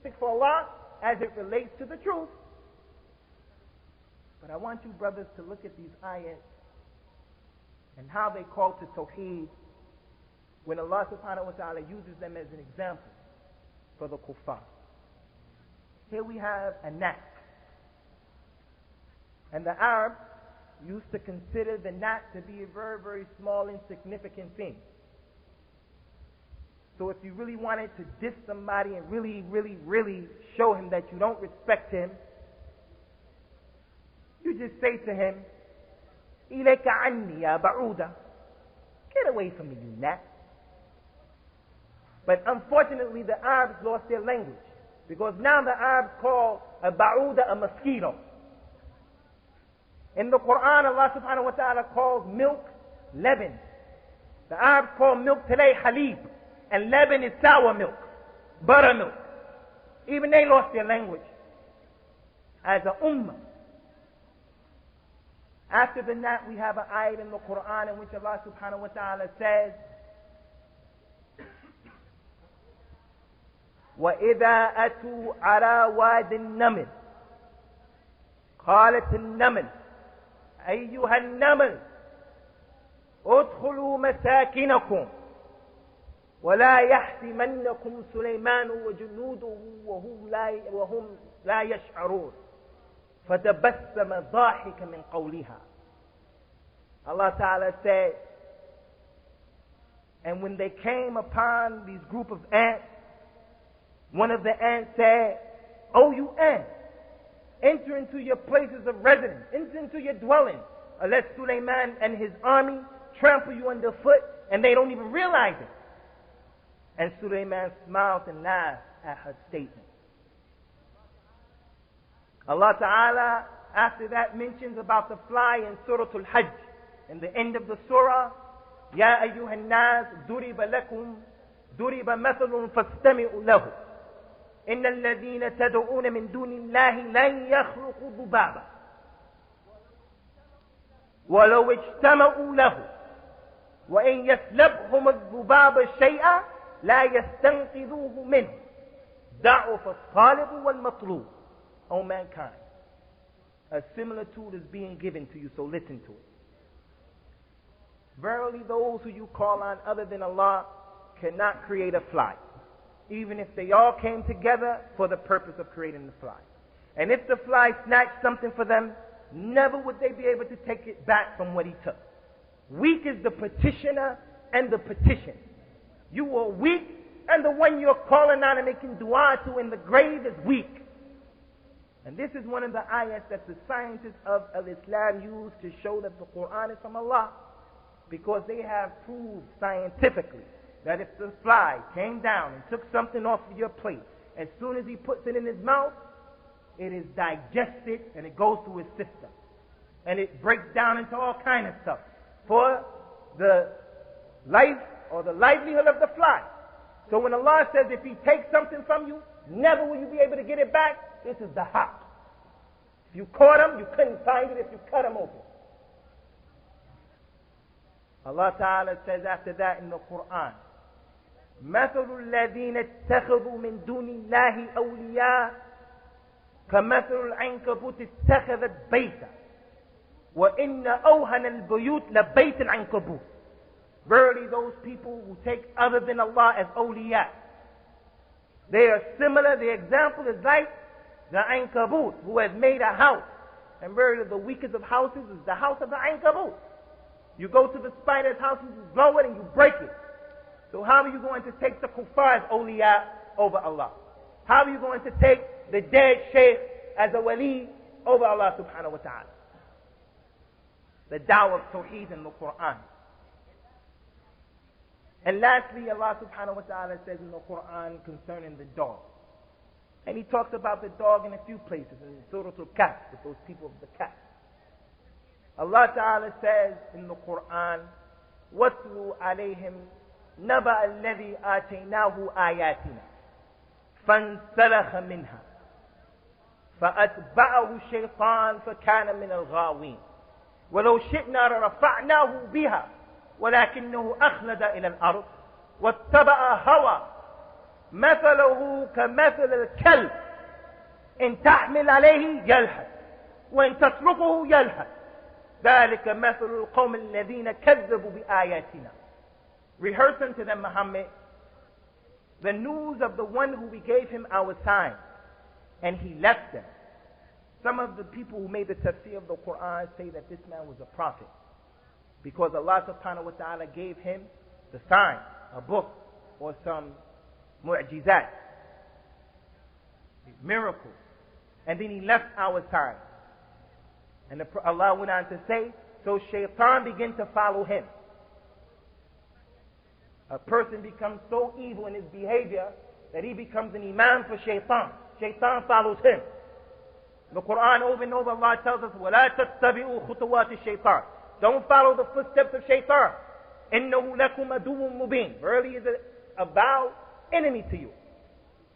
specific for Allah as it relates to the truth. But I want you brothers to look at these ayats and how they call to Tawheed when Allah subhanahu wa ta'ala uses them as an example for the kuffar. Here we have a gnat. And the Arabs used to consider the gnat to be a very, very small, insignificant thing. So if you really wanted to diss somebody and really, really, really show him that you don't respect him, you just say to him, إِلَيْكَ عَنِّي يَا بَعُودَ. Get away from me, you gnat. But unfortunately, the Arabs lost their language, because now the Arabs call a ba'uda a mosquito. In the Qur'an, Allah subhanahu wa ta'ala calls milk leban. The Arabs call milk today halib, and leban is sour milk, buttermilk. Even they lost their language as a ummah. After the gnat, we have an ayat in the Qur'an in which Allah subhanahu wa ta'ala says, وَإِذَا أَتُوا عَلَى وَادِ النَّمْلِ قَالَتِ النَّمْلِ أَيُّهَا النَّمْلِ ادْخُلُوا مَسَاكِنَكُمْ وَلَا يَحْطِمَنَّكُمْ سُلَيْمَانُ وَجُنُودُهُ وَهُمْ لَا يَشْعُرُونَ فَتَبَسَّمَ ضَاحِكًا مِنْ قَوْلِهَا. Allah Ta'ala said, and when they came upon these group of ants, one of the ants said, "O you ants, enter into your places of residence, enter into your dwelling, unless Sulaiman and his army trample you underfoot, and they don't even realize it." And Sulaiman smiled and laughed at her statement. Allah Ta'ala, after that, mentions about the fly in Surah al-Hajj. In the end of the surah, يَا أَيُّهَا النَّاسِ ضُرِبَ مَثَلٌ فَاسْتَمِعُوا لَهُ إِنَّ الَّذِينَ تَدْعُونَ مِن دُونِ اللَّهِ لَن يَخْلُقُوا ذُبَابًا وَلَوْ اجْتَمَعُوا لَهُ وَإِن يَسْلَبْهُمُ الذُّبَابُ شَيْئًا لَا يَسْتَنقِذُوهُ مِنْهُ ضَعُفَ الطَّالِبُ وَالْمَطْلُوبُ. O mankind, a similitude is being given to you, so listen to it. Verily, those who you call on other than Allah cannot create a fly, even if they all came together for the purpose of creating the fly. And if the fly snatched something for them, never would they be able to take it back from what he took. Weak is the petitioner and the petition. You are weak, and the one you're calling on and making dua to in the grave is weak. And this is one of the ayats that the scientists of Islam use to show that the Qur'an is from Allah, because they have proved scientifically that if the fly came down and took something off of your plate, as soon as he puts it in his mouth, it is digested and it goes through his system. And it breaks down into all kinds of stuff for the life or the livelihood of the fly. So when Allah says if he takes something from you, never will you be able to get it back, this is the haq. If you caught him, you couldn't find it if you cut him open. Allah Ta'ala says after that in the Qur'an, مَثَلُ الَّذِينَ اتَّخَذُوا مِن دُونِ اللَّهِ أَوْلِيَاءَ كَمَثَلُ الْعَنكَبُوتِ اتَّخَذَتْ بَيْتًا وَإِنَّ أَوْهَنَ الْبُيُوتِ لَبَيْتُ الْعَنكَبُوتِ. Verily, those people who take other than Allah as awliya, they are similar. The example is like the Ankabut, who has made a house. And verily, the weakest of houses is the house of the Ankabut. You go to the spider's house, you blow it and you break it. So how are you going to take the kuffar as awliya over Allah? How are you going to take the dead shaykh as a wali over Allah subhanahu wa ta'ala? The da'wah of tawheed in the Qur'an. And lastly, Allah subhanahu wa ta'ala says in the Qur'an concerning the dog. And he talks about the dog in a few places, in Soorah al-Baqarah, with those people of the cat. Allah Ta'ala says in the Qur'an, وَاتْلُوا عَلَيْهِمْ نَبَأَ الَّذِي آتَيْنَاهُ آيَاتِنَا فَانْسَلَخَ مِنْهَا فَأَتْبَعَهُ الشَّيْطَانُ فَكَانَ مِنَ الْغَاوِينَ وَلَوْ شِئْنَا لَرَفَعْنَاهُ بِهَا وَلَكِنَّهُ أَخْلَدَ إِلَى الْأَرْضِ وَاتَّبَعَ هَوَى مثله كمثل الكلب إن تحمل عليه يلهث وإن تتركه يلهث ذلك مثل القوم الذين كذبوا بآياتنا. Rehearse unto them, Muhammad, the news of the one who we gave him our sign, and he left them. Some of the people who made the tafsir of the Qur'an say that this man was a prophet, because Allah subhanahu wa ta'ala gave him the sign, a book, or some mu'jizat, miracles, and then he left our sign. And Allah went on to say, so shaitan began to follow him. A person becomes so evil in his behavior that he becomes an imam for shaitan. Shaitan follows him. The Qur'an over and over, Allah tells us, وَلَا تَتَّبِعُوا خُطُوَاتِ الشَّيْطَانِ. Don't follow the footsteps of shaitan. إِنَّهُ لَكُمْ عَدُوٌّ مُبِينٌ. Verily is a vowed enemy to you.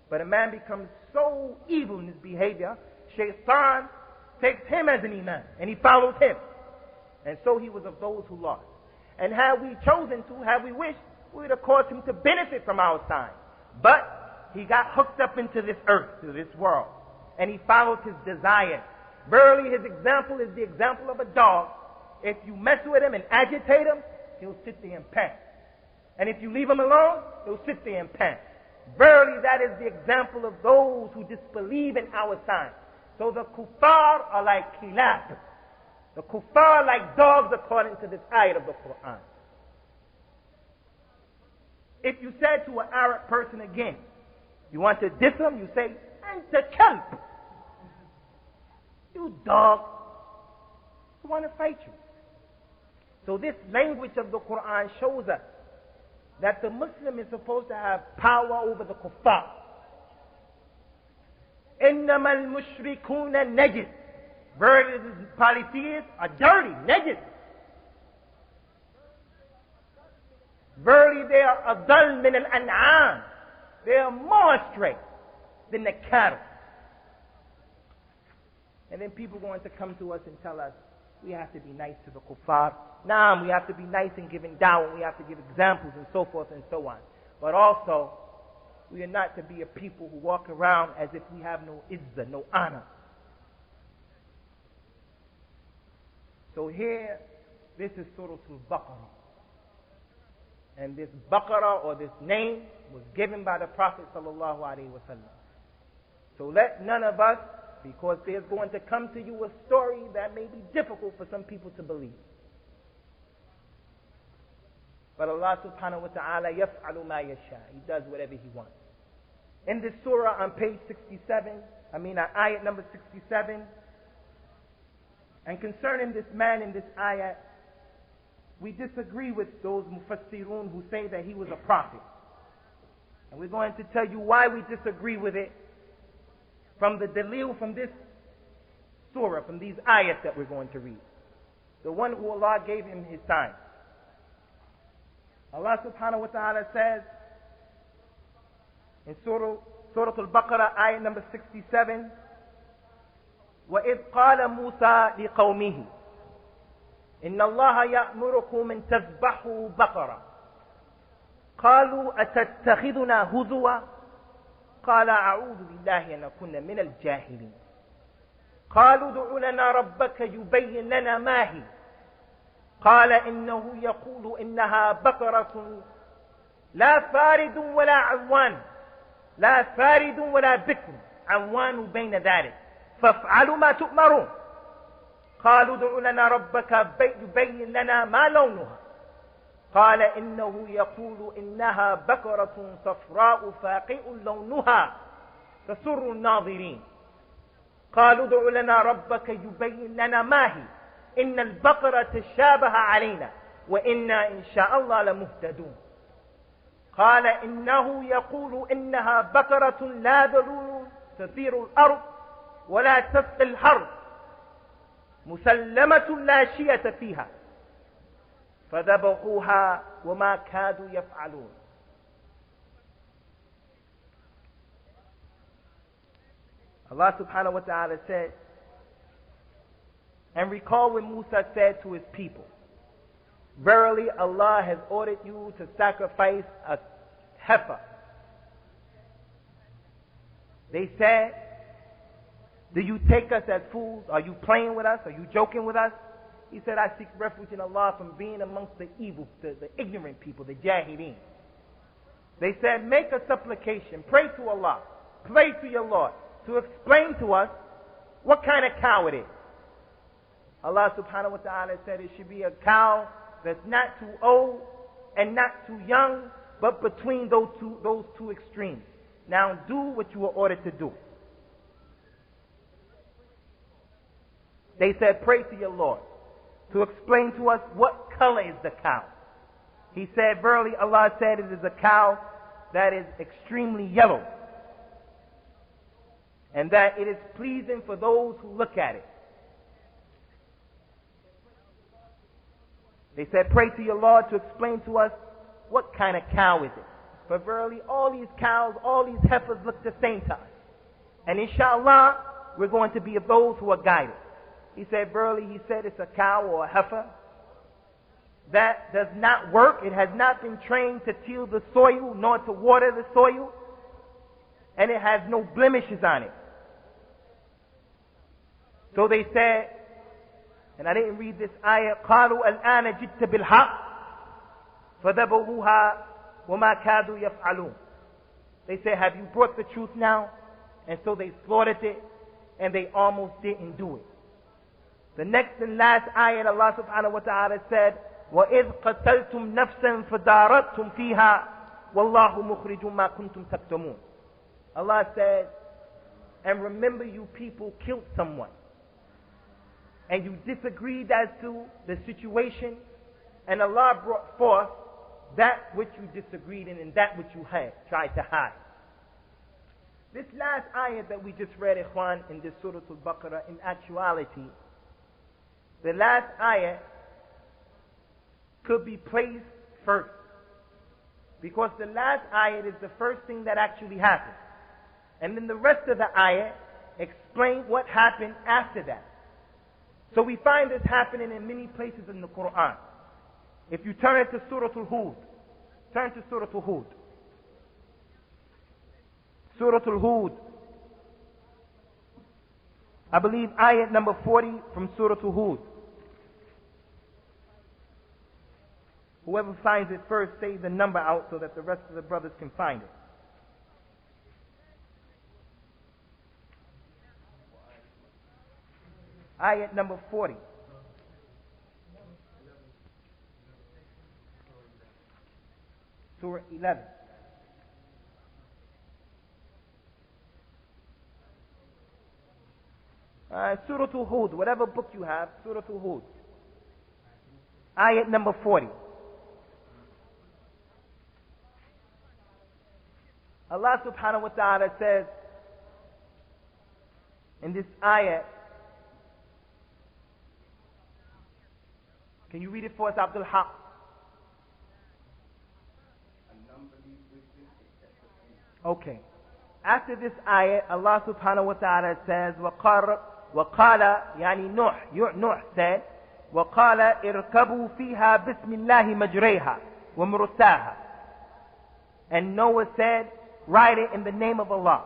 But a man becomes so evil in his behavior, shaitan takes him as an imam, and he follows him. And so he was of those who lost. And had we chosen to, had we wished, we would have caused him to benefit from our sign. But he got hooked up into this earth, to this world, and he followed his desire. Verily his example is the example of a dog. If you mess with him and agitate him, he'll sit there and pant. And if you leave him alone, he'll sit there and pant. Verily that is the example of those who disbelieve in our sign. So the kuffar are like khilaf. The kuffar are like dogs according to this ayat of the Qur'an. If you said to an Arab person again, you want to diss him, you say, Anta kalb. You dog. I want to fight you. So this language of the Qur'an shows us that the Muslim is supposed to have power over the kuffar. إنما المشركون نجس. Verily the polytheists are dirty, najis. Verily they are adall min al-an'am. They are more astray than the cattle. And then people are going to come to us and tell us we have to be nice to the kuffar. Naam, we have to be nice in giving da'wah. We have to give examples and so forth and so on. But also, we are not to be a people who walk around as if we have no izzah, no honor. So here, this is Soorah al-Baqarah. And this Baqarah, or this name, was given by the Prophet sallallahu alaihi wasallam. So let none of us, because there's going to come to you a story that may be difficult for some people to believe. But Allah subhanahu wa ta'ala yaf'alu ma yasha. He does whatever He wants. In this surah on page 67, ayat number 67, and concerning this man in this ayat, we disagree with those mufassirun who say that he was a prophet. And we're going to tell you why we disagree with it from the dalil from this surah, from these ayats that we're going to read. The one who Allah gave him His sign. Allah subhanahu wa ta'ala says in Soorah al-Baqarah, ayat number 67, وَإِذْ قَالَ مُوسَى لِقَوْمِهِ إِنَّ اللَّهَ يَأْمُرُكُمْ أَن تَذْبَحُوا بَقَرَةً قَالُوا أَتَتَّخِذُنَا هُزُوًا قَالَ أَعُوذُ بِاللَّهِ أَنْ أَكُونَ مِنَ الْجَاهِلِينَ قَالُوا ادْعُ لَنَا رَبَّكَ يُبَيِّن لَنَا مَا هِيَ قال إنه يقول إنها بقرة لا فارد ولا عوان لا فارد ولا بكر عوان بين ذلك فافعلوا ما تؤمرون قالوا ادع لنا ربك يبين لنا ما لونها قال إنه يقول إنها بقرة صفراء فاقع لونها تسر الناظرين قالوا ادع لنا ربك يبين لنا ما هي إن البقرة تشابه علينا وإنا إن شاء الله لمهتدون قال إنه يقول إنها بقرة لا ذلول تثير الأرض ولا تسقي الحرث مسلمة لا شية فيها فذبحوها وما كادوا يفعلون. Allah subhanahu wa ta'ala said, and recall when Musa said to his people, verily Allah has ordered you to sacrifice a heifer, They said, do you take us as fools? Are you playing with us? Are you joking with us? He said, I seek refuge in Allah from being amongst the evil, the ignorant people, the jahilin. They said, make a supplication, pray to Allah, pray to your Lord, to explain to us what kind of cow it is. Allah subhanahu wa ta'ala said it should be a cow that's not too old and not too young, but between those two extremes. Now do what you were ordered to do. They said, pray to your Lord to explain to us what color is the cow. He said, verily Allah said it is a cow that is extremely yellow, and that it is pleasing for those who look at it. They said, pray to your Lord to explain to us what kind of cow is it. For verily all these cows, all these heifers look the same to us. And inshallah, we're going to be of those who are guided. He said, verily, he said it's a cow or a heifer that does not work. It has not been trained to till the soil, nor to water the soil. And it has no blemishes on it. So they said, and I didn't read this ayah, قَالُوا الْآنَ جِئْتَ بِالْحَقِّ فَذَبَحُوهَا وَمَا كَادُوا يَفْعَلُونَ. They said, have you brought the truth now? And so they slaughtered it, and they almost didn't do it. The next and last ayah, Allah subhanahu wa ta'ala said, وَإِذْ قَتَلْتُمْ نَفْسًا فَدَارَتْتُمْ فِيهَا وَاللَّهُ مُخْرِجٌ مَا كُنْتُمْ تَكْتُمُونَ. Allah said, and remember you people killed someone, and you disagreed as to the situation, and Allah brought forth that which you disagreed in and that which you had tried to hide. This last ayah that we just read, Ikhwan, in this Soorah al-Baqarah, in actuality, the last ayah could be placed first, because the last ayah is the first thing that actually happened. And then the rest of the ayah explain what happened after that. So we find this happening in many places in the Qur'an. If you turn it to Surah al-Hud, turn to Surah al-Hud. Surah al-Hud, I believe ayat number 40 from Surah al-Hud. Whoever finds it first, say the number out so that the rest of the brothers can find it. Ayat number 40. Surah 11. Surah al-Hud, whatever book you have, Surah al-Hud. Ayat number 40. Allah subhanahu wa ta'ala says in this ayat, can you read it for us, Abdul Haq? Okay. After this ayat, Allah subhanahu wa ta'ala says, وَقَالَ يعني Nuh said, وَقَالَ ارْكَبُوا فِيهَا بِسْمِ اللَّهِ مَجْرَيْهَا وَمُرْسَاهَا. And Noah said, ride it in the name of Allah,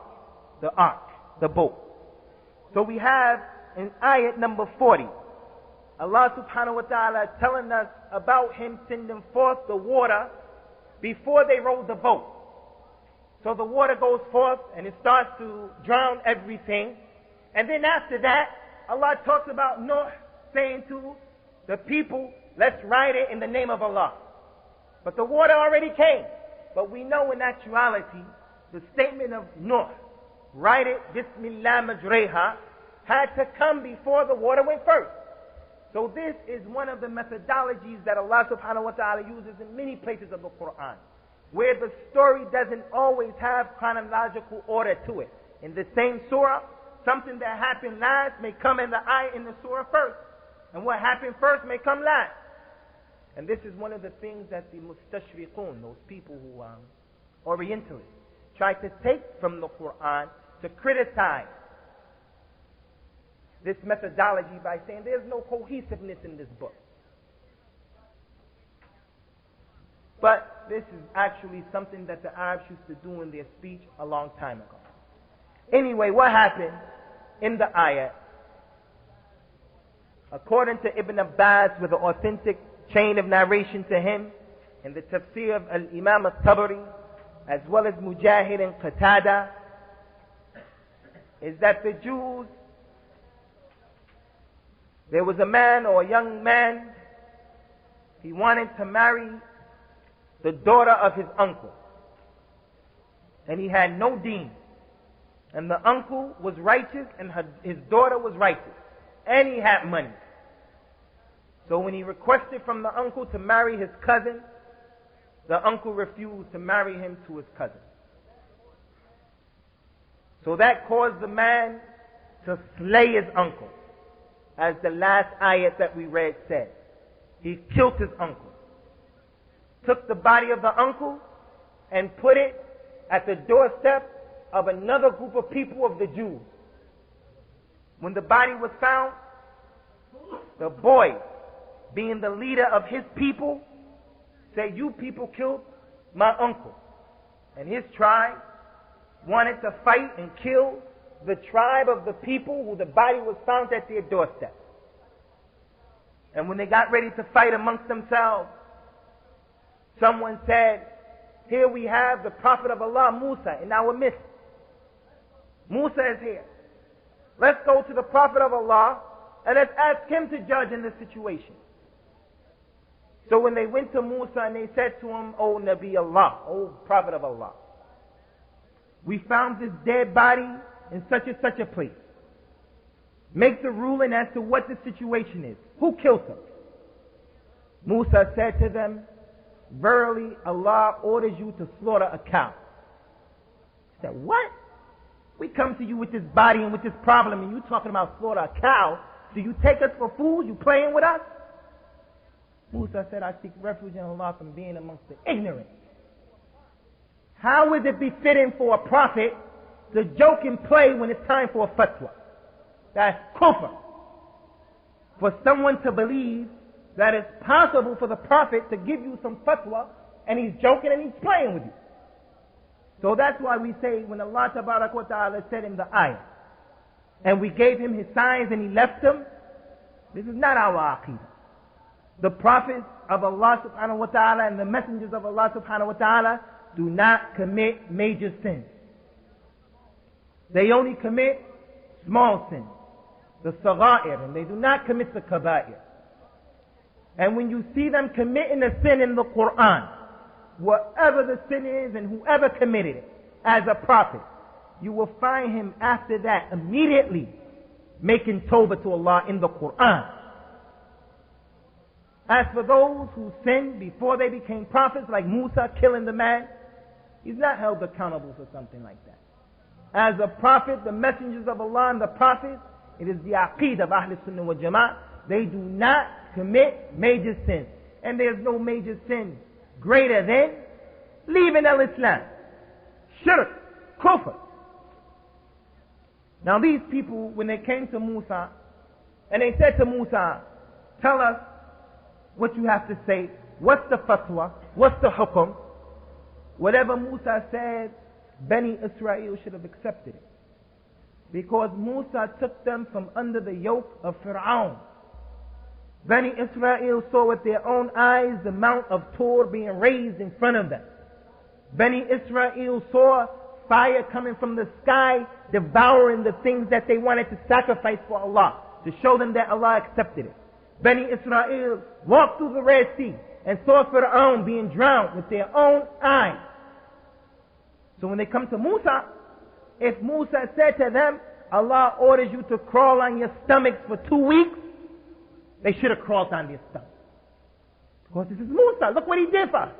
the ark, the boat. So we have in ayat number 40, Allah subhanahu wa ta'ala telling us about Him sending forth the water before they rowed the boat. So the water goes forth and it starts to drown everything. And then after that, Allah talks about Noah saying to the people, let's ride it in the name of Allah. But the water already came. But we know in actuality, the statement of Noah, ride it, Bismillah majreha, had to come before the water went first. So this is one of the methodologies that Allah subhanahu wa ta'ala uses in many places of the Qur'an, where the story doesn't always have chronological order to it. In the same surah, something that happened last may come in the ayah in the surah first, and what happened first may come last. And this is one of the things that the mustashriqun, those people who are Orientalists, try to take from the Qur'an to criticize this methodology by saying there's no cohesiveness in this book. But this is actually something that the Arabs used to do in their speech a long time ago. Anyway, what happened in the ayat? According to Ibn Abbas, with an authentic chain of narration to him, in the Tafseer of Imam al-Tabari, as well as Mujahid and Qatada, is that the Jews, there was a man or a young man, he wanted to marry the daughter of his uncle. And he had no deen. And the uncle was righteous and his daughter was righteous. And he had money. So when he requested from the uncle to marry his cousin, the uncle refused to marry him to his cousin. So that caused the man to slay his uncle. As the last ayat that we read said. He killed his uncle. Took the body of the uncle and put it at the doorstep of another group of people of the Jews. When the body was found, the boy, being the leader of his people, said, "You people killed my uncle." And his tribe wanted to fight and kill the tribe of the people who the body was found at their doorstep. And when they got ready to fight amongst themselves, someone said, "Here we have the Prophet of Allah, Musa, in our midst. Musa is here. Let's go to the Prophet of Allah and let's ask him to judge in this situation." So when they went to Musa and they said to him, "O Nabi Allah, O Prophet of Allah, we found this dead body in such and such a place. Make the ruling as to what the situation is. Who killed him?" Musa said to them, "Verily, Allah orders you to slaughter a cow." He said, "What? We come to you with this body and with this problem and you talking about slaughter a cow? Do you take us for fools? You playing with us?" Musa said, "I seek refuge in Allah from being amongst the ignorant." How is it befitting for a prophet to joke and play when it's time for a fatwa? That's kufr. For someone to believe that it's possible for the prophet to give you some fatwa and he's joking and he's playing with you. So that's why we say when Allah Ta'ala said in the ayah, and we gave him his signs and he left them, this is not our aqeedah. The prophets of Allah Subhanahu wa Ta'ala and the messengers of Allah Subhanahu wa Ta'ala do not commit major sins. They only commit small sins, the sagha'ir, and they do not commit the kaba'ir. And when you see them committing a sin in the Qur'an, whatever the sin is and whoever committed it as a prophet, you will find him after that immediately making tawbah to Allah in the Qur'an. As for those who sinned before they became prophets, like Musa killing the man, he's not held accountable for something like that. As a prophet, the messengers of Allah and the prophets, it is the aqeedah of Ahl Sunnah wal Jama'ah, they do not commit major sins. And there's no major sin greater than leaving al-Islam, shirk, kufr. Now these people, when they came to Musa, and they said to Musa, "Tell us what you have to say. What's the fatwa? What's the hukum?" Whatever Musa said, Bani Israel should have accepted it. Because Musa took them from under the yoke of Fir'aun. Bani Israel saw with their own eyes the Mount of Tur being raised in front of them. Bani Israel saw fire coming from the sky, devouring the things that they wanted to sacrifice for Allah, to show them that Allah accepted it. Bani Israel walked through the Red Sea and saw Fir'aun being drowned with their own eyes. So when they come to Musa, if Musa said to them, "Allah orders you to crawl on your stomachs for 2 weeks," they should have crawled on their stomachs. Because this is Musa. Look what he did for us.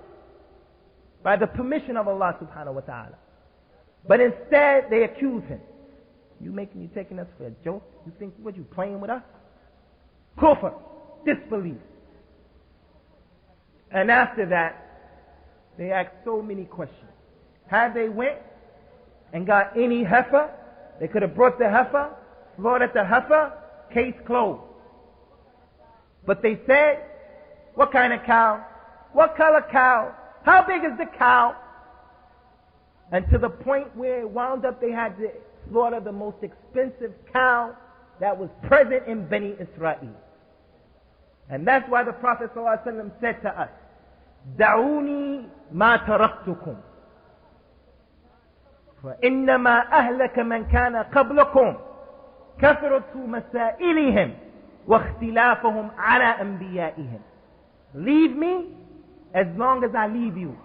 By the permission of Allah Subhanahu wa Ta'ala. But instead, they accuse him. You taking us for a joke? You think, what, you playing with us? Kufr, disbelief. And after that, they asked so many questions. Had they went and got any heifer, they could have brought the heifer, slaughtered the heifer, case closed. But they said, "What kind of cow? What color cow? How big is the cow?" And to the point where it wound up they had to slaughter the most expensive cow that was present in Bani Israel. And that's why the Prophet ﷺ said to us, دعوني ما تركتكم فإنما أهلك من كان قبلكم كثرة مسائلهم واختلافهم على أنبيائهم. Leave me as long as I leave you.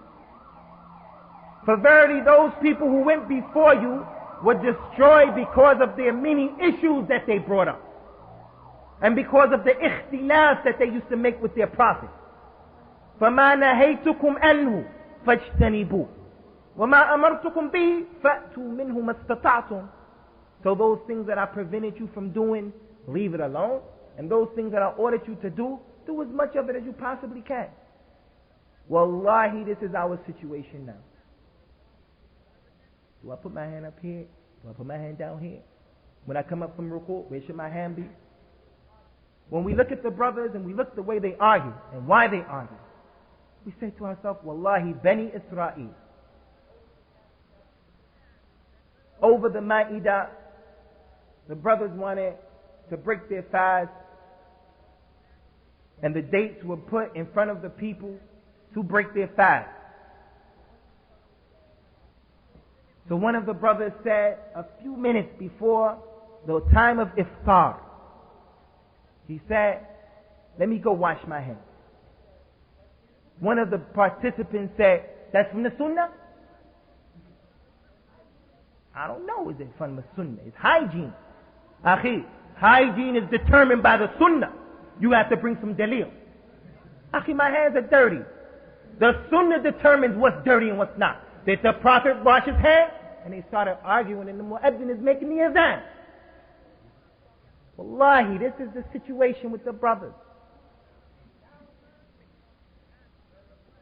For verily those people who went before you were destroyed because of their many issues that they brought up. And because of the ikhtilaf that they used to make with their prophets. فَمَا نَهَيْتُكُمْ أَنْهُ فَاجْتَنِبُوهُ وَمَا أَمَرْتُكُمْ بِهِ فَأْتُوا مِنْهُ مَا اسْتَطَعْتُمْ. So those things that I prevented you from doing, leave it alone. And those things that I ordered you to do as much of it as you possibly can. Wallahi, this is our situation now. Do I put my hand up here? Do I put my hand down here? When I come up from ruku', where should my hand be? When we look at the brothers and we look the way they argue and why they argue, we say to ourselves, Wallahi, Bani Israel. Over the Ma'idah, the brothers wanted to break their fast, and the dates were put in front of the people to break their fast. So one of the brothers said, a few minutes before the time of iftar, he said, let me go wash my hands. One of the participants said, that's from the sunnah? I don't know, is it from the sunnah? It's hygiene. Akhi, hygiene is determined by the sunnah. You have to bring some dalil. Akhi, my hands are dirty. The sunnah determines what's dirty and what's not. Did the Prophet wash his hands? And they started arguing, and the mu'adhin is making the azan. Wallahi, this is the situation with the brothers.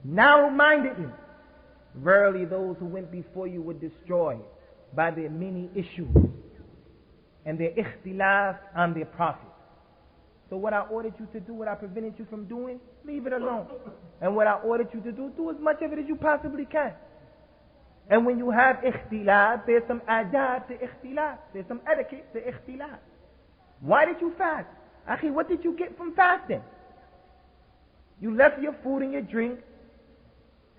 Narrow-mindedly, verily those who went before you were destroyed by their many issues and their ikhtilaf on their prophet. So what I ordered you to do, what I prevented you from doing, leave it alone. And what I ordered you to do as much of it as you possibly can. And when you have ikhtilaf, there's some adab to ikhtilaf. There's some etiquette to ikhtilaf. Why did you fast? Akhi, what did you get from fasting? You left your food and your drink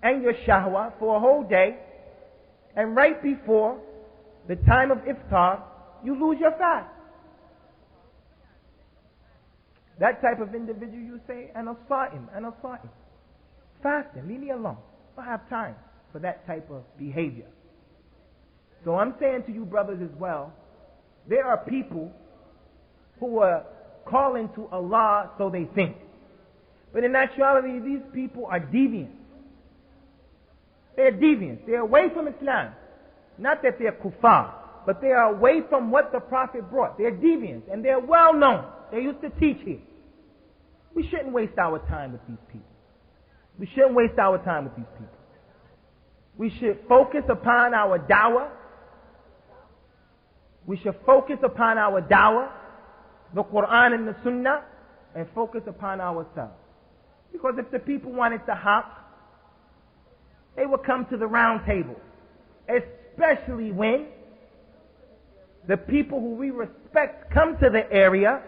and your shahwa for a whole day, and right before the time of iftar, you lose your fast. That type of individual, you say, ana sa'im. Fasting, leave me alone. I don't have time for that type of behavior. So I'm saying to you brothers as well, there are people who are calling to Allah so they think. But in actuality, these people are deviants. They're deviants. They're away from Islam. Not that they're kuffar, but they are away from what the Prophet brought. They're deviants, and they're well known. They used to teach here. We shouldn't waste our time with these people. We shouldn't waste our time with these people. We should focus upon our dawah. We should focus upon our dawah, the Qur'an and the Sunnah, and focus upon ourselves. Because if the people wanted to hop, they would come to the round table. Especially when the people who we respect come to the area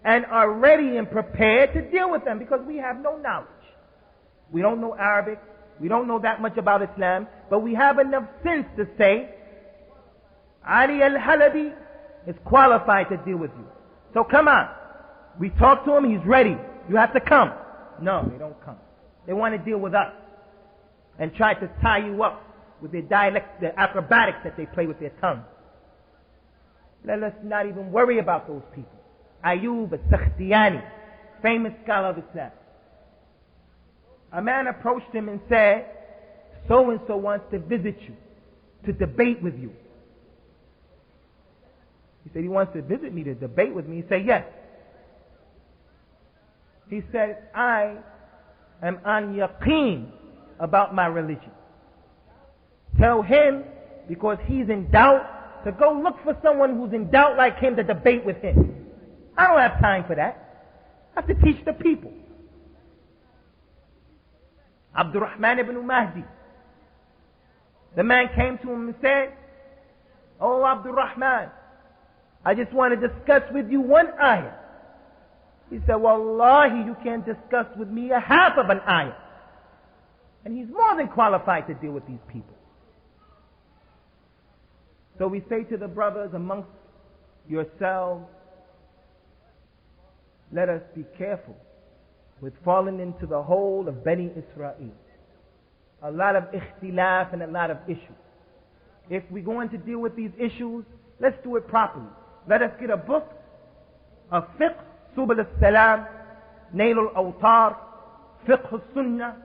and are ready and prepared to deal with them, because we have no knowledge. We don't know Arabic. We don't know that much about Islam, but we have enough sense to say, Ali al-Halabi is qualified to deal with you. So come on. We talk to him, he's ready. You have to come. No, they don't come. They want to deal with us and try to tie you up with their dialect, their acrobatics that they play with their tongue. Let us not even worry about those people. Ayub al-Sakhtiyani, famous scholar of Islam. A man approached him and said, so-and-so wants to visit you, to debate with you. He said, he wants to visit me, to debate with me. He said, yes. He said, I am on yaqeen about my religion. Tell him, because he's in doubt, to go look for someone who's in doubt like him to debate with him. I don't have time for that. I have to teach the people. Abdurrahman ibn Mahdi. The man came to him and said, Oh, Abdul Rahman, I just want to discuss with you one ayah. He said, Wallahi, you can't discuss with me a half of an ayah. And he's more than qualified to deal with these people. So we say to the brothers amongst yourselves, let us be careful with falling into the hole of Bani Israel. A lot of ikhtilaf and a lot of issues. If we're going to deal with these issues, let's do it properly. Let us get a book of fiqh, Subul al-Salam, Nail al-Awtar, fiqh al-Sunnah,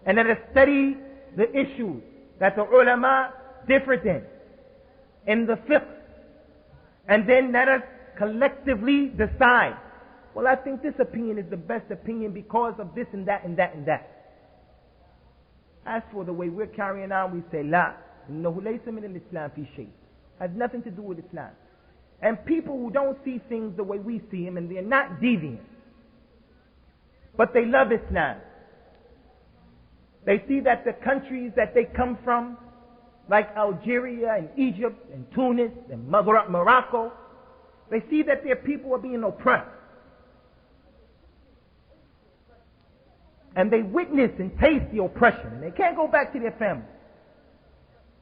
and let us study the issues that the ulama differed in the fiqh. And then let us collectively decide, well, I think this opinion is the best opinion because of this and that and that and that. As for the way we're carrying on, we say, La, innahu laysa min al-Islam fi shay. Has nothing to do with Islam. And people who don't see things the way we see them, and they're not deviant, but they love Islam. They see that the countries that they come from, like Algeria and Egypt and Tunis and Morocco, they see that their people are being oppressed. And they witness and taste the oppression, and they can't go back to their family.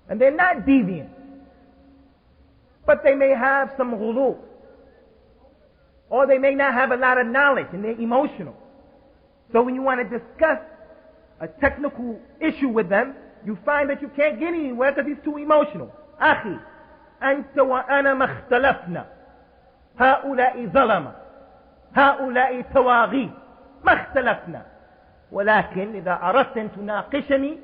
And they're not deviant, but they may have some ghulu, or they may not have a lot of knowledge, and they're emotional. So when you want to discuss a technical issue with them, you find that you can't get anywhere because he's too emotional. Akhi, anta wa ana makhtalafna. هؤلاء ظلمة. هؤلاء طواغيت. makhtalafna. ولكن إذا أردت أن تناقشني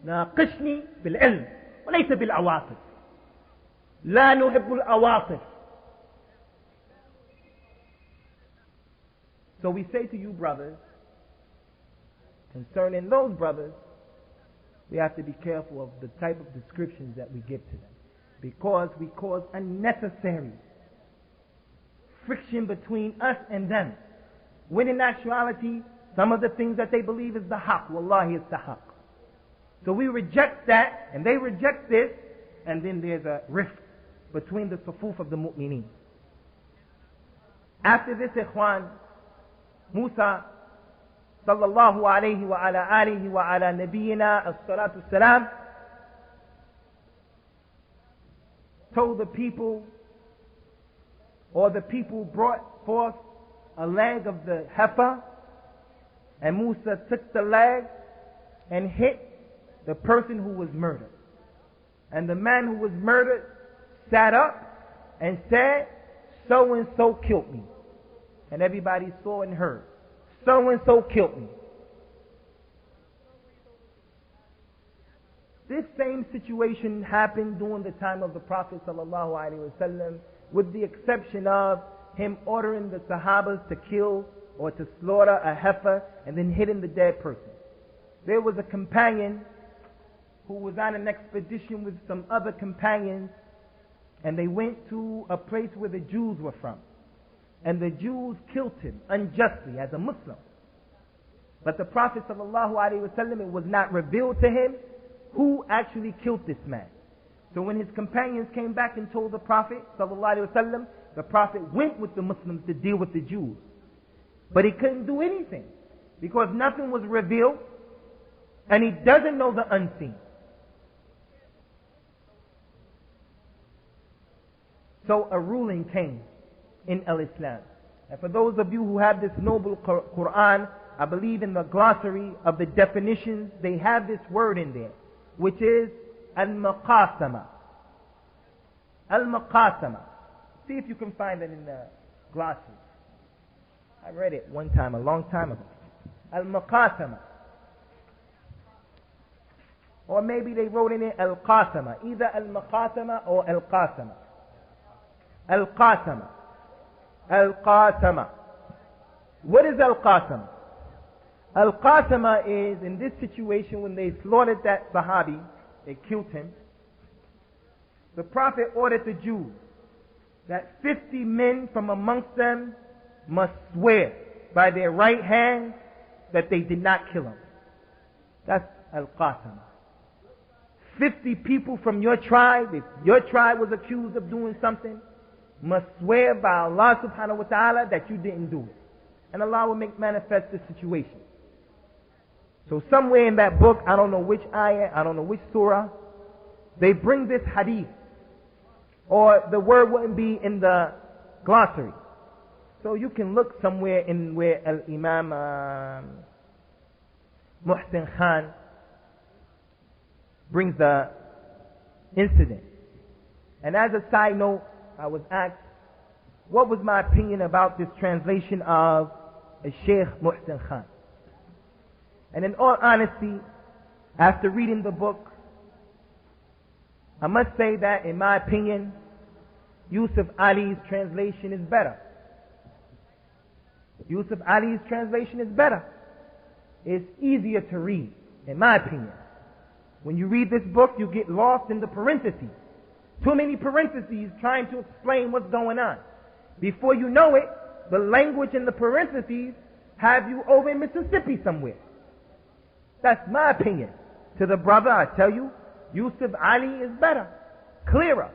ناقشني بالعلم وليس بالعواطف. لا نحب العواطف. So we say to you brothers, concerning those brothers, we have to be careful of the type of descriptions that we give to them, because we cause unnecessary friction between us and them, when in actuality some of the things that they believe is the haqq. Wallahi, it's the haqq. So we reject that, and they reject this, and then there's a rift between the sufuf of the mu'mineen. After this, ikhwan, Musa sallallahu alayhi wa ala alihi wa ala nabiyyina as-salatu salam told the people, or the people brought forth a leg of the heifer, and Musa took the leg and hit the person who was murdered. And the man who was murdered sat up and said, so and so killed me. And everybody saw and heard, so and so killed me. This same situation happened during the time of the Prophet sallallahu alaihi wasallam, with the exception of him ordering the Sahabas to kill or to slaughter a heifer and then hitting the dead person. There was a companion who was on an expedition with some other companions, and they went to a place where the Jews were from. And the Jews killed him unjustly as a Muslim. But the Prophet ﷺ, it was not revealed to him who actually killed this man. So when his companions came back and told the Prophet ﷺ, the Prophet went with the Muslims to deal with the Jews. But he couldn't do anything, because nothing was revealed, and he doesn't know the unseen. So a ruling came in al-Islam. And for those of you who have this noble Qur'an, I believe in the glossary of the definitions, they have this word in there, which is al-maqasama. Al-maqasama. See if you can find it in the glossary. I read it one time, a long time ago. Al-maqasama. Or maybe they wrote in it al-qasama. Either al-maqasama or al-qasama. Al-qasama. Al-qasama. What is al-qasama? Al-qasama is, in this situation, when they slaughtered that Sahabi, they killed him, the Prophet ordered the Jews that 50 men from amongst them must swear by their right hand that they did not kill him. That's al-qasama. 50 people from your tribe, if your tribe was accused of doing something, must swear by Allah subhanahu wa ta'ala that you didn't do it. And Allah will make manifest the situation. So somewhere in that book, I don't know which ayah, I don't know which surah, they bring this hadith. Or the word wouldn't be in the glossary. So you can look somewhere in where Al-Imam Muhsin Khan brings the incident. And as a side note, I was asked, what was my opinion about this translation of Sheikh Muhsin Khan? And in all honesty, after reading the book, I must say that in my opinion, Yusuf Ali's translation is better. Yusuf Ali's translation is better. It's easier to read, in my opinion. When you read this book, you get lost in the parentheses. Too many parentheses trying to explain what's going on. Before you know it, the language in the parentheses have you over in Mississippi somewhere. That's my opinion. To the brother, I tell you, Yusuf Ali is better, clearer.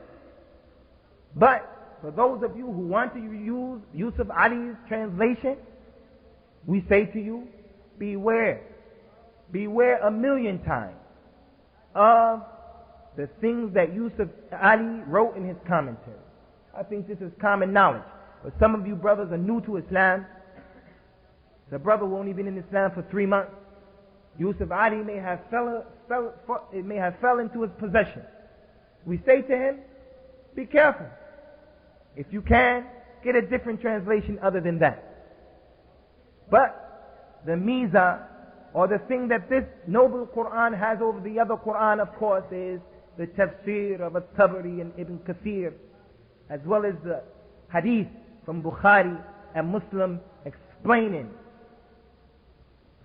But for those of you who want to use Yusuf Ali's translation, we say to you, beware. Beware a million times of the things that Yusuf Ali wrote in his commentary. I think this is common knowledge. But some of you brothers are new to Islam. The brother who only been in Islam for 3 months. Yusuf Ali may have fell into his possession. We say to him, be careful. If you can, get a different translation other than that. But the miza, or the thing that this noble Qur'an has over the other Qur'an, of course, is the Tafseer of Tabari and Ibn Kathir, as well as the hadith from Bukhari and Muslim explaining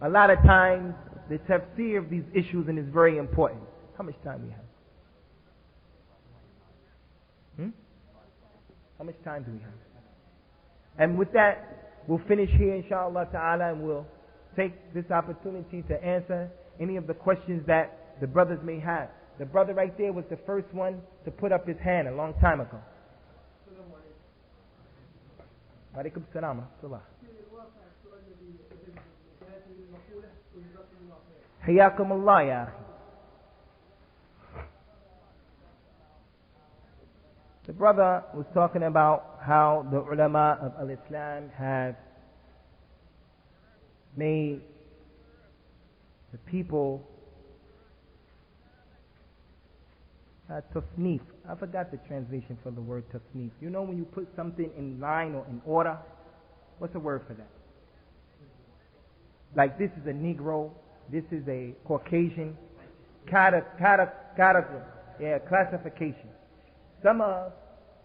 a lot of times the tafsir of these issues, and is very important. How much time we have? How much time do we have? And with that, we'll finish here, inshallah ta'ala, and we'll take this opportunity to answer any of the questions that the brothers may have. The brother right there was the first one to put up his hand a long time ago. Alaikum salam. حياكم الله يا أخي. The brother was talking about how the ulama of al-Islam have made the people tasnif. I forgot the translation for the word tasnif. You know when you put something in line or in order? What's the word for that? Like this is a Negro, this is a Caucasian, classification. Some of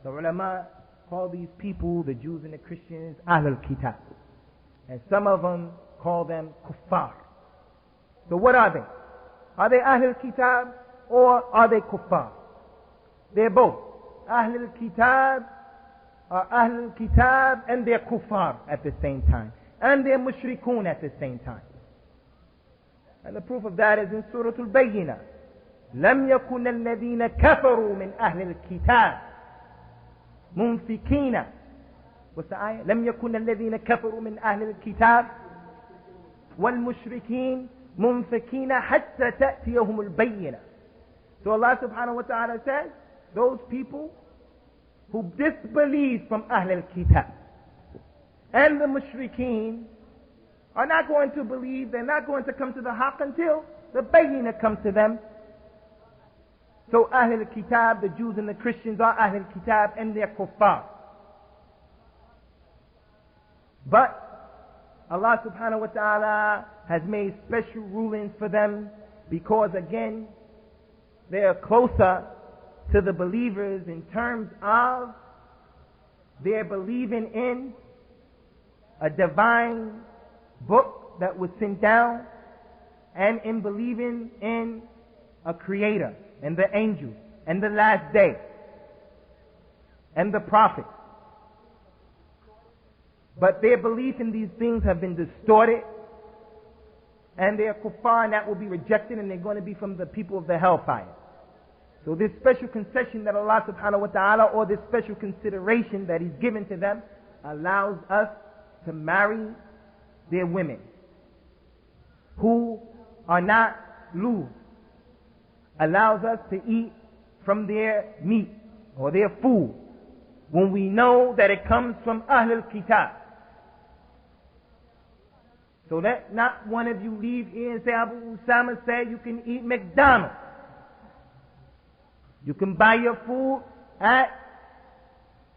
the ulama call these people, the Jews and the Christians, Ahl al-Kitab. And some of them call them kuffar. So what are they? Are they Ahl al-Kitab or are they kuffar? They're both. Ahl al-Kitab are Ahl al-Kitab and they're kuffar at the same time. And they're mushrikun at the same time. And the proof of that is in Soorah al-Baqarah. لم يكن الذين كفروا من أهل الكتاب منفكين. What's the ayah? لم يكن الذين كفروا من أهل الكتاب والمشركين منفكين حتى تأتيهم البينة. So Allah subhanahu wa ta'ala says, those people who disbelieve from Ahl al-Kitab and the mushrikeen are not going to believe, they're not going to come to the haqq until the bayyinah comes to them. So Ahl al-Kitab, the Jews and the Christians, are Ahl al-Kitab and they're kuffar. But Allah subhanahu wa ta'ala has made special rulings for them because again, they are closer to the believers in terms of their believing in a divine book that was sent down and in believing in a creator and the angels and the last day and the prophets. But their belief in these things have been distorted and they are kuffar, and that will be rejected, and they're going to be from the people of the hellfire. So this special concession that Allah subhanahu wa ta'ala, or this special consideration that He's given to them, allows us to marry their women who are not loose, allows us to eat from their meat or their food when we know that it comes from Ahlul Kitab. So let not one of you leave here and say, Abu Usamah said you can eat McDonald's. You can buy your food at,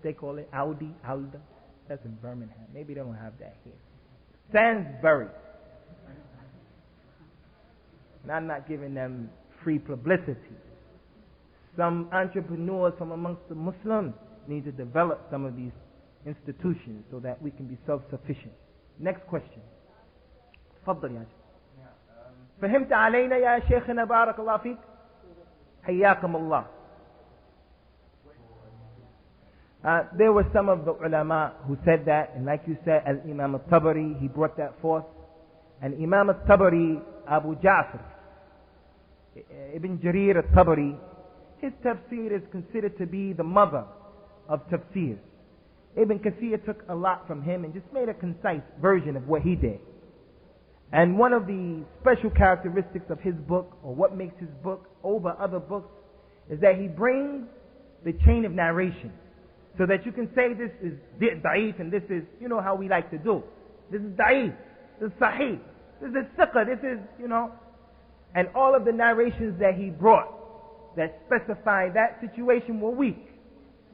they call it Aldi, Alda. That's in Birmingham. Maybe they don't have that here. Sainsbury. And I'm not giving them free publicity. Some entrepreneurs from amongst the Muslims need to develop some of these institutions so that we can be self-sufficient. Next question. تفضل يا شيخ. فهمت علينا يا شيخنا بارك الله فيك. حياكم الله. There were some of the ulama who said that, and like you said, Al-Imam al-Tabari, he brought that forth. And Imam al-Tabari, Abu Ja'far, Ibn Jarir al-Tabari, his tafsir is considered to be the mother of tafsir. Ibn Kathir took a lot from him and just made a concise version of what he did. And one of the special characteristics of his book, or what makes his book over other books, is that he brings the chain of narration. So that you can say this is da'if and this is, you know how we like to do. This is da'if, this is sahih, this is siqah, this is, you know. And all of the narrations that he brought that specify that situation were weak.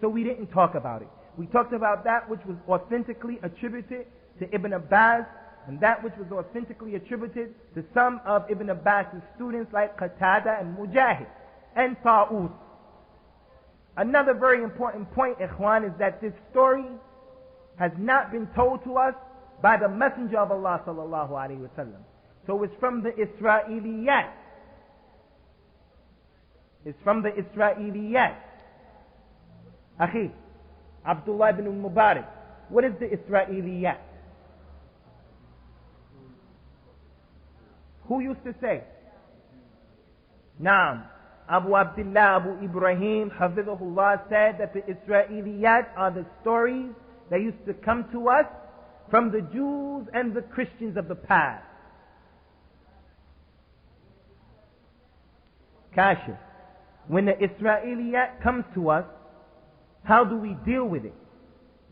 So we didn't talk about it. We talked about that which was authentically attributed to Ibn Abbas, and that which was authentically attributed to some of Ibn Abbas' students like Qatada and Mujahid and Ta'us. Another very important point, ikhwan, is that this story has not been told to us by the Messenger of Allah sallallahu alaihi wasallam. So it's from the Israeliyat. It's from the Israeliyat. Akhi, Abdullah ibn Mubarak, what is the Israeliyat? Who used to say? Naam. Abu Abdullah, Abu Ibrahim, Hafizahullah, said that the Israeliyat are the stories that used to come to us from the Jews and the Christians of the past. Kashif. When the Israeliyat comes to us, how do we deal with it?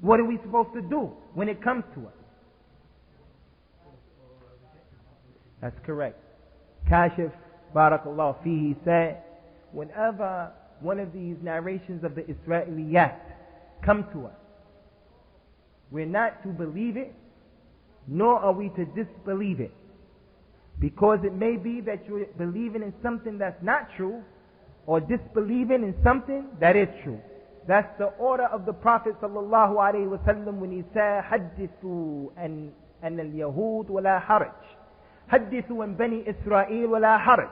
What are we supposed to do when it comes to us? That's correct. Kashif, Barakallah fihi, said, whenever one of these narrations of the Israeliyat come to us, we're not to believe it, nor are we to disbelieve it. Because it may be that you're believing in something that's not true, or disbelieving in something that is true. That's the order of the Prophet sallallahu alaihi wasallam when he said, حدثوا أن اليهود ولا حرج. حدثوا عن بني إسرائيل ولا حرج.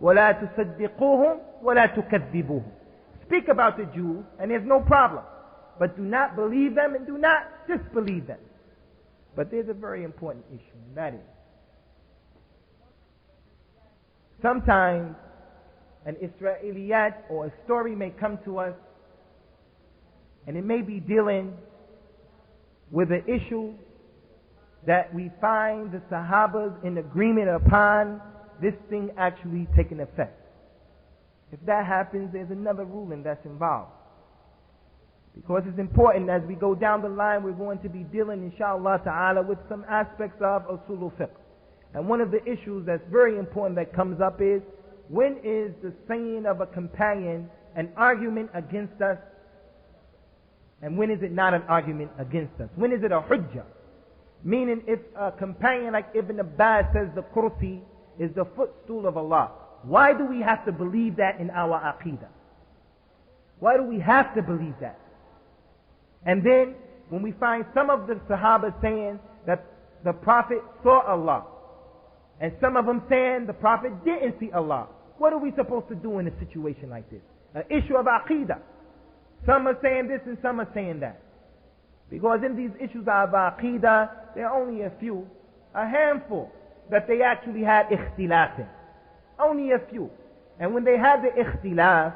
ولا تصدقوهم ولا تكذبوهم. Speak about the Jews and there's no problem. But do not believe them and do not disbelieve them. But there's a very important issue, and that is, sometimes an Israeliyat or a story may come to us and it may be dealing with an issue that we find the Sahabas in agreement upon this thing actually taking effect. If that happens, there's another ruling that's involved. Because it's important, as we go down the line, we're going to be dealing, inshallah ta'ala, with some aspects of usul fiqh. And one of the issues that's very important that comes up is, when is the saying of a companion an argument against us, and when is it not an argument against us? When is it a hujjah? Meaning, if a companion like Ibn Abbas says the kursi is the footstool of Allah, why do we have to believe that in our aqidah? Why do we have to believe that? And then, when we find some of the Sahaba saying that the Prophet saw Allah, and some of them saying the Prophet didn't see Allah, what are we supposed to do in a situation like this? An issue of aqidah. Some are saying this and some are saying that. Because in these issues of aqidah, there are only a few, a handful, that they actually had ikhtilaf in. Only a few. And when they had the ikhtilaf,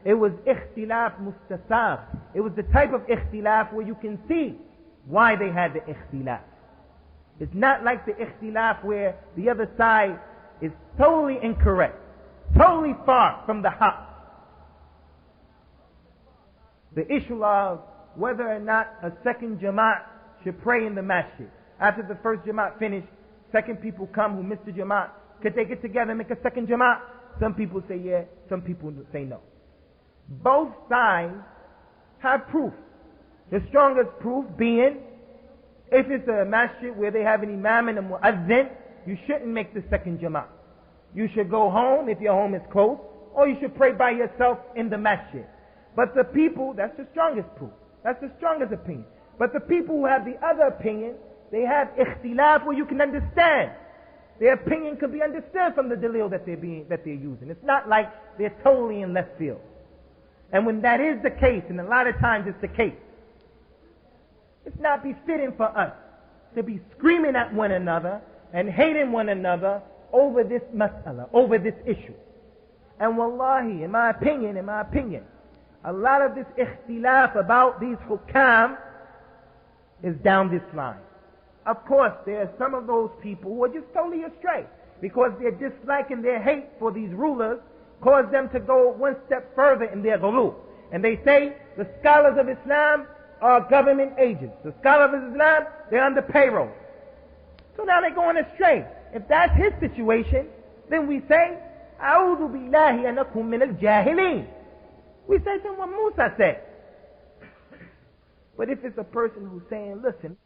it was ikhtilaf mustasab. It was the type of ikhtilaf where you can see why they had the ikhtilaf. It's not like the ikhtilaf where the other side is totally incorrect, totally far from the haqq. The issue of whether or not a second Jamaat should pray in the masjid. After the first Jamaat finished, second people come who missed the Jamaat. Could they get together and make a second Jamaat? Some people say yeah, some people say no. Both sides have proof. The strongest proof being, if it's a masjid where they have an imam and a muazzin, you shouldn't make the second Jamaat. You should go home if your home is close, or you should pray by yourself in the masjid. But the people, that's the strongest proof. That's the strongest opinion. But the people who have the other opinion, they have ikhtilaf where you can understand. Their opinion could be understood from the dalil that they're using. It's not like they're totally in left field. And when that is the case, and a lot of times it's the case, it's not befitting for us to be screaming at one another and hating one another over this mas'ala, over this issue. And wallahi, in my opinion, a lot of this ikhtilaf about these hukam is down this line. Of course, there are some of those people who are just totally astray because their dislike and their hate for these rulers cause them to go one step further in their ghulu. And they say the scholars of Islam are government agents. The scholars of Islam, they're under payroll. So now they're going astray. If that's his situation, then we say, A'udhu billahi anakum min al-jahilin. We say to what Musa said. But if it's a person who's saying, listen,